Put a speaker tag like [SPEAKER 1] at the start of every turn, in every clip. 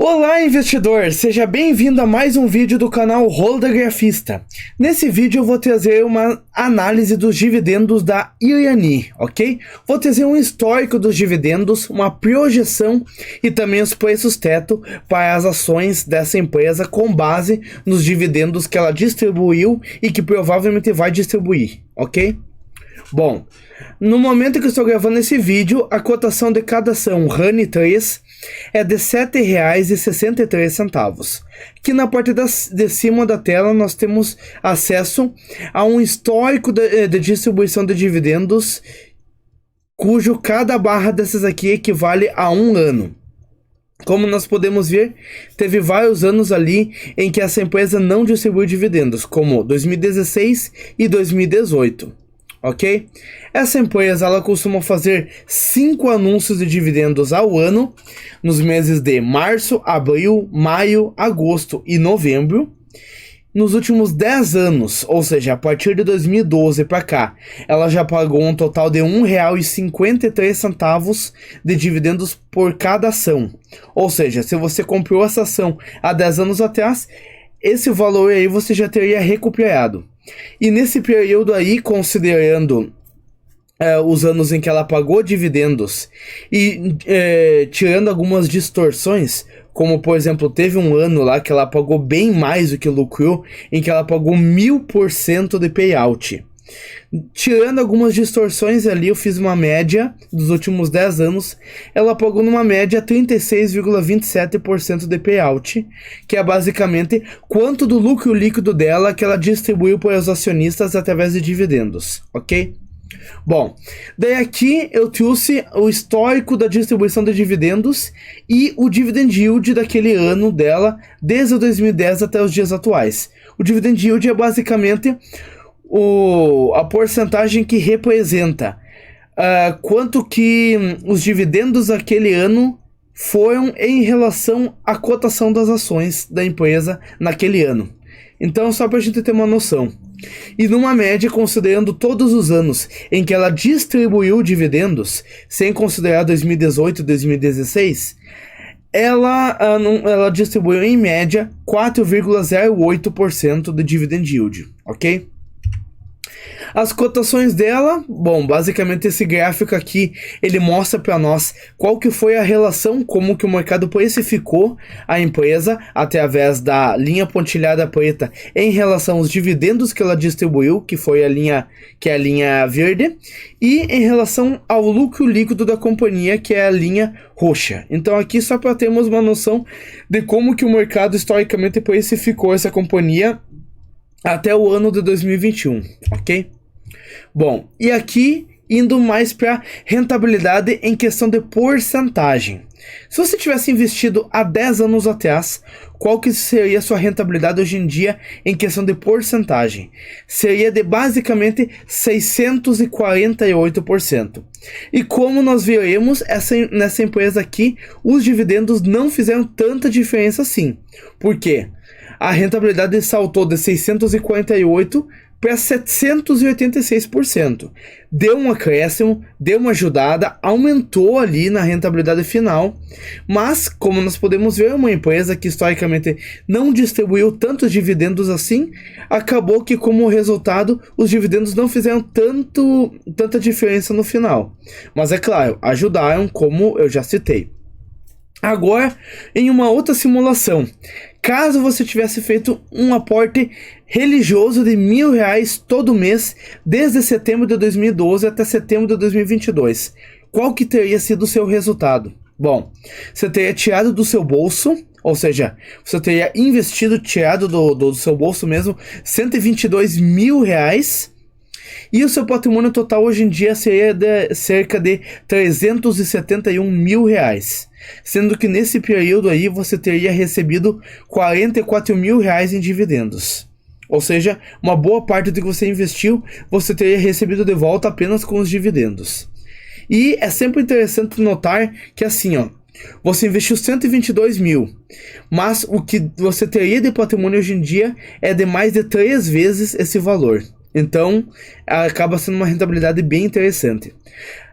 [SPEAKER 1] Olá, investidor! Seja bem-vindo a mais um vídeo do canal Holdagrafista. Nesse vídeo eu vou trazer uma análise dos dividendos da Irani, ok? Vou trazer um histórico dos dividendos, uma projeção e também os preços teto para as ações dessa empresa com base nos dividendos que ela distribuiu e que provavelmente vai distribuir, ok? Bom, no momento que eu estou gravando esse vídeo, a cotação de cada ação RANI 3 é de R$ 7,63. Aqui na parte de cima da tela nós temos acesso a um histórico de distribuição de dividendos, cujo cada barra dessas aqui equivale a um ano. Como nós podemos ver, teve vários anos ali em que essa empresa não distribuiu dividendos, como 2016 e 2018. Ok? Essa empresa ela costuma fazer 5 anúncios de dividendos ao ano, nos meses de março, abril, maio, agosto e novembro. Nos últimos 10 anos, ou seja, a partir de 2012 para cá, ela já pagou um total de R$ 1,53 de dividendos por cada ação. Ou seja, se você comprou essa ação há 10 anos atrás, esse valor aí você já teria recuperado. E nesse período aí, considerando os anos em que ela pagou dividendos e tirando algumas distorções, como por exemplo, teve um ano lá que ela pagou bem mais do que lucrou, em que ela pagou 1000% de payout. Tirando algumas distorções ali, eu fiz uma média dos últimos 10 anos, ela pagou numa média 36,27% de payout, que é basicamente quanto do lucro líquido dela que ela distribuiu para os acionistas através de dividendos, ok? Bom, daí aqui eu trouxe o histórico da distribuição de dividendos e o dividend yield daquele ano dela, desde 2010 até os dias atuais. O dividend yield é basicamente a porcentagem que representa quanto que os dividendos daquele ano foram em relação à cotação das ações da empresa naquele ano. Então, só para a gente ter uma noção. E numa média, considerando todos os anos em que ela distribuiu dividendos, sem considerar 2018 e 2016, ela distribuiu em média 4,08% de dividend yield, ok? As cotações dela, bom, basicamente esse gráfico aqui, ele mostra para nós qual que foi a relação, como que o mercado precificou a empresa através da linha pontilhada preta em relação aos dividendos que ela distribuiu, que foi a linha verde, e em relação ao lucro líquido da companhia, que é a linha roxa. Então aqui só para termos uma noção de como que o mercado historicamente precificou essa companhia até o ano de 2021, ok? Bom, e aqui indo mais para rentabilidade em questão de porcentagem. Se você tivesse investido há 10 anos atrás, qual que seria a sua rentabilidade hoje em dia em questão de porcentagem? Seria de basicamente 648%. E como nós veremos, nessa empresa aqui, os dividendos não fizeram tanta diferença assim. Por quê? A rentabilidade saltou de 648% para 786%. Deu um acréscimo, deu uma ajudada, aumentou ali na rentabilidade final, mas como nós podemos ver, uma empresa que historicamente não distribuiu tantos dividendos assim, acabou que como resultado os dividendos não fizeram tanta diferença no final. Mas é claro, ajudaram, como eu já citei. Agora, em uma outra simulação, caso você tivesse feito um aporte religioso de R$ 1.000 todo mês, desde setembro de 2012 até setembro de 2022, qual que teria sido o seu resultado? Bom, você teria tirado do seu bolso, ou seja, você teria investido, tirado do seu bolso mesmo, R$ 122 mil, e o seu patrimônio total hoje em dia seria de cerca de R$ 371 mil. Sendo que nesse período aí você teria recebido R$ 44 mil em dividendos. Ou seja, uma boa parte do que você investiu, você teria recebido de volta apenas com os dividendos. E é sempre interessante notar que assim, ó, você investiu 122 mil, mas o que você teria de patrimônio hoje em dia é de mais de 3 vezes esse valor. Então, acaba sendo uma rentabilidade bem interessante.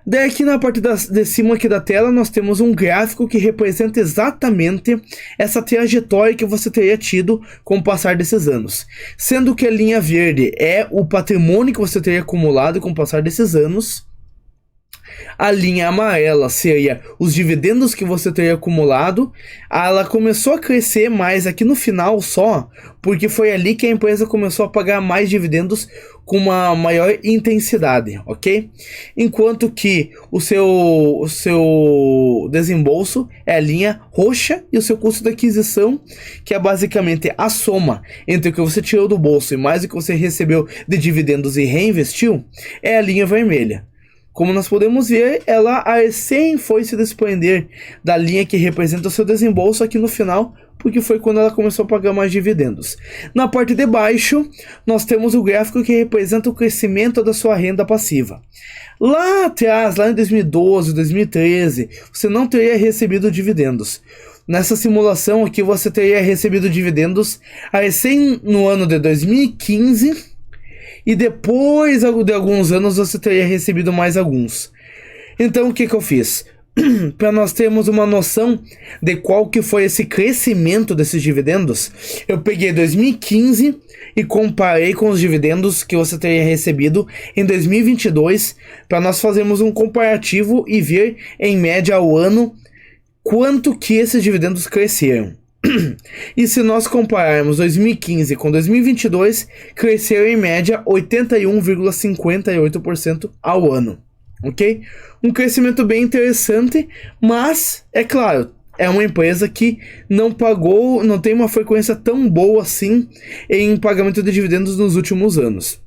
[SPEAKER 1] Daí aqui na parte de cima aqui da tela nós temos um gráfico que representa exatamente essa trajetória que você teria tido com o passar desses anos. Sendo que a linha verde é o patrimônio que você teria acumulado com o passar desses anos. A linha amarela seria os dividendos que você teria acumulado. Ela começou a crescer mais aqui no final só, porque foi ali que a empresa começou a pagar mais dividendos com uma maior intensidade, ok? Enquanto que o seu desembolso é a linha roxa e o seu custo de aquisição, que é basicamente a soma entre o que você tirou do bolso e mais o que você recebeu de dividendos e reinvestiu, é a linha vermelha. Como nós podemos ver, ela recém foi se desprender da linha que representa o seu desembolso aqui no final, porque foi quando ela começou a pagar mais dividendos. Na parte de baixo, nós temos o gráfico que representa o crescimento da sua renda passiva. Lá atrás, lá em 2012, 2013, você não teria recebido dividendos. Nessa simulação aqui, você teria recebido dividendos recém no ano de 2015, e depois de alguns anos você teria recebido mais alguns. Então o que eu fiz? Para nós termos uma noção de qual que foi esse crescimento desses dividendos, eu peguei 2015 e comparei com os dividendos que você teria recebido em 2022, para nós fazermos um comparativo e ver em média ao ano quanto que esses dividendos cresceram. E se nós compararmos 2015 com 2022, cresceu em média 81,58% ao ano, ok? Um crescimento bem interessante, mas, é claro, é uma empresa que não tem uma frequência tão boa assim em pagamento de dividendos nos últimos anos.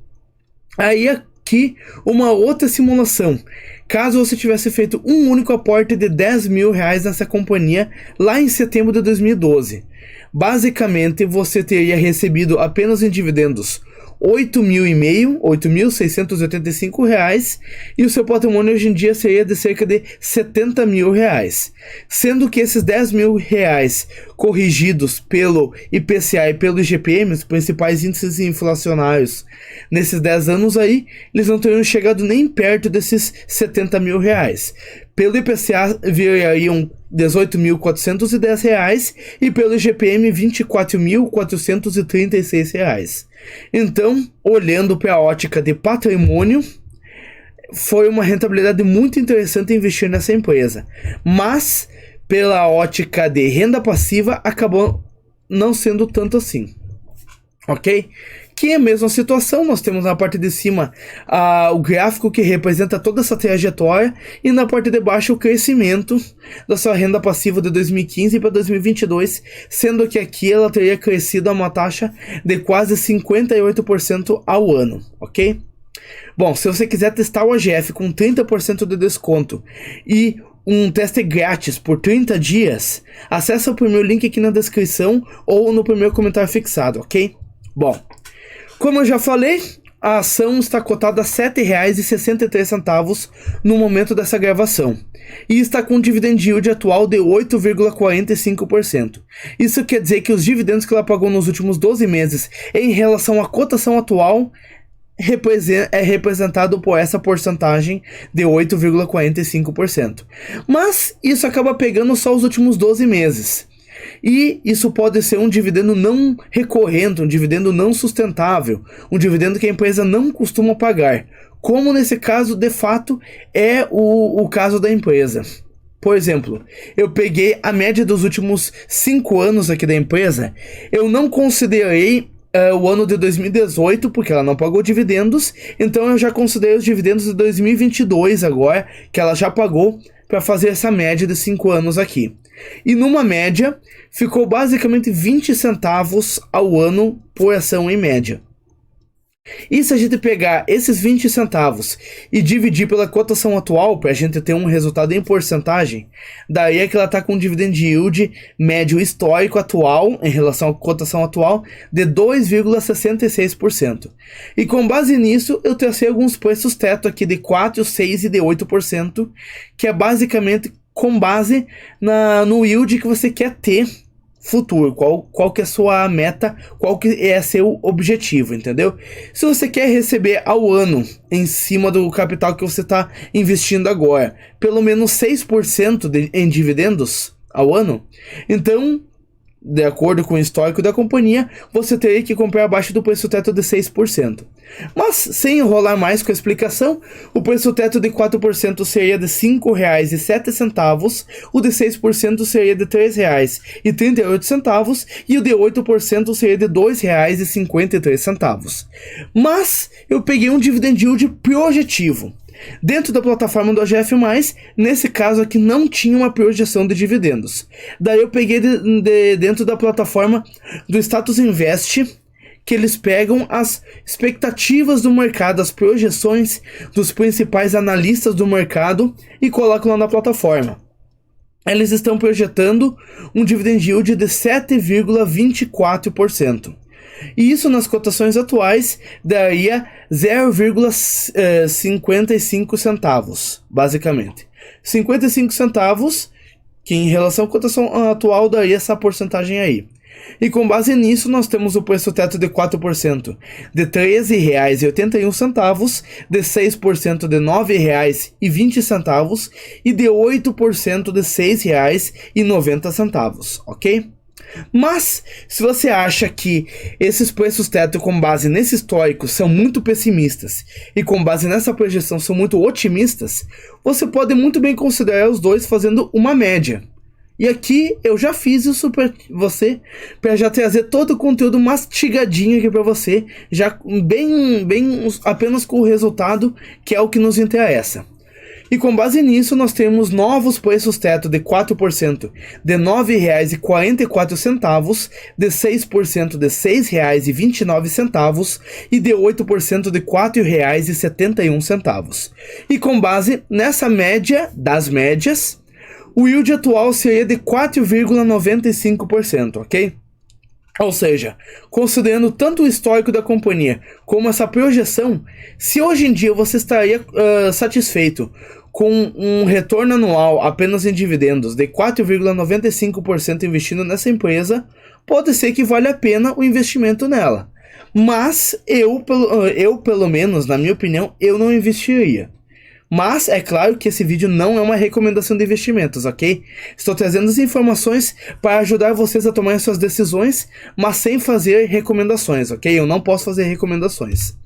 [SPEAKER 1] Aí aqui uma outra simulação. Caso você tivesse feito um único aporte de R$10.000 nessa companhia lá em setembro de 2012, basicamente você teria recebido apenas em dividendos R$8.685 e o seu patrimônio hoje em dia seria de cerca de R$70.000, sendo que esses R$10.000 corrigidos pelo IPCA e pelo IGPM, os principais índices inflacionários nesses 10 anos aí, eles não teriam chegado nem perto desses R$70.000. Pelo IPCA viriam R$18.410 e pelo IGPM R$24.436. Então, olhando para a ótica de patrimônio, foi uma rentabilidade muito interessante investir nessa empresa. Mas, pela ótica de renda passiva, acabou não sendo tanto assim. Ok? Que é a mesma situação, nós temos na parte de cima o gráfico que representa toda essa trajetória e na parte de baixo o crescimento da sua renda passiva de 2015 para 2022, sendo que aqui ela teria crescido a uma taxa de quase 58% ao ano, ok? Bom, se você quiser testar o AGF com 30% de desconto e um teste grátis por 30 dias, acesse o primeiro link aqui na descrição ou no primeiro comentário fixado, ok? Bom, como eu já falei, a ação está cotada a R$ 7,63 no momento dessa gravação e está com um dividend yield atual de 8,45%. Isso quer dizer que os dividendos que ela pagou nos últimos 12 meses em relação à cotação atual é representado por essa porcentagem de 8,45%. Mas isso acaba pegando só os últimos 12 meses. E isso pode ser um dividendo não recorrente, um dividendo não sustentável, um dividendo que a empresa não costuma pagar, como nesse caso de fato é o caso da empresa. Por exemplo, eu peguei a média dos últimos 5 anos aqui da empresa, eu não considerei o ano de 2018, porque ela não pagou dividendos, então eu já considerei os dividendos de 2022 agora, que ela já pagou, para fazer essa média de 5 anos aqui. E numa média, ficou basicamente 20 centavos ao ano por ação em média. E se a gente pegar esses 20 centavos e dividir pela cotação atual, para a gente ter um resultado em porcentagem, daí é que ela está com um dividend yield médio histórico atual, em relação à cotação atual, de 2,66%. E com base nisso, eu tracei alguns preços teto aqui de 4, 6 e de 8%, que é basicamente com base no yield que você quer ter futuro, qual que é a sua meta, qual que é seu objetivo, entendeu? Se você quer receber ao ano, em cima do capital que você está investindo agora, pelo menos 6% em dividendos ao ano, então, de acordo com o histórico da companhia, você teria que comprar abaixo do preço teto de 6%. Mas, sem enrolar mais com a explicação, o preço teto de 4% seria de R$ 5,07, o de 6% seria de R$ 3,38 e o de 8% seria de R$ 2,53. Mas, eu peguei um dividend yield projetivo. Dentro da plataforma do AGF+, nesse caso aqui não tinha uma projeção de dividendos. Daí eu peguei dentro da plataforma do Status Invest, que eles pegam as expectativas do mercado, as projeções dos principais analistas do mercado e colocam lá na plataforma. Eles estão projetando um dividend yield de 7,24%. E isso nas cotações atuais daria 0,55 centavos, basicamente. 55 centavos, que em relação à cotação atual daria essa porcentagem aí. E com base nisso nós temos o preço teto de 4% de R$ 13,81, de 6% de R$ 9,20 e de 8% de R$ 6,90, ok? Mas, se você acha que esses preços teto com base nesse histórico são muito pessimistas e com base nessa projeção são muito otimistas, você pode muito bem considerar os dois fazendo uma média. E aqui eu já fiz isso para você, para já trazer todo o conteúdo mastigadinho aqui para você, já bem apenas com o resultado que é o que nos interessa. E com base nisso, nós temos novos preços teto de 4% de R$ 9,44, de 6% de R$ 6,29 e de 8% de R$ 4,71. E com base nessa média das médias, o yield atual seria de 4,95%, ok? Ou seja, considerando tanto o histórico da companhia como essa projeção, se hoje em dia você estaria satisfeito com um retorno anual apenas em dividendos de 4,95% investindo nessa empresa, pode ser que valha a pena o investimento nela. Mas eu pelo menos, na minha opinião, eu não investiria. Mas é claro que esse vídeo não é uma recomendação de investimentos, ok? Estou trazendo as informações para ajudar vocês a tomarem suas decisões, mas sem fazer recomendações, ok? Eu não posso fazer recomendações.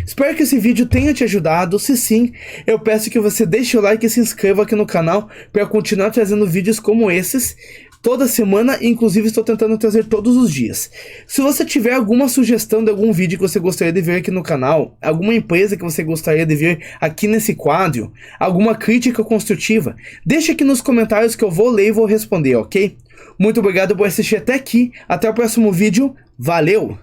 [SPEAKER 1] Espero que esse vídeo tenha te ajudado. Se sim, eu peço que você deixe o like e se inscreva aqui no canal para continuar trazendo vídeos como esses toda semana, inclusive estou tentando trazer todos os dias. Se você tiver alguma sugestão de algum vídeo que você gostaria de ver aqui no canal, alguma empresa que você gostaria de ver aqui nesse quadro, alguma crítica construtiva, deixa aqui nos comentários que eu vou ler e vou responder, ok? Muito obrigado por assistir até aqui, até o próximo vídeo, valeu!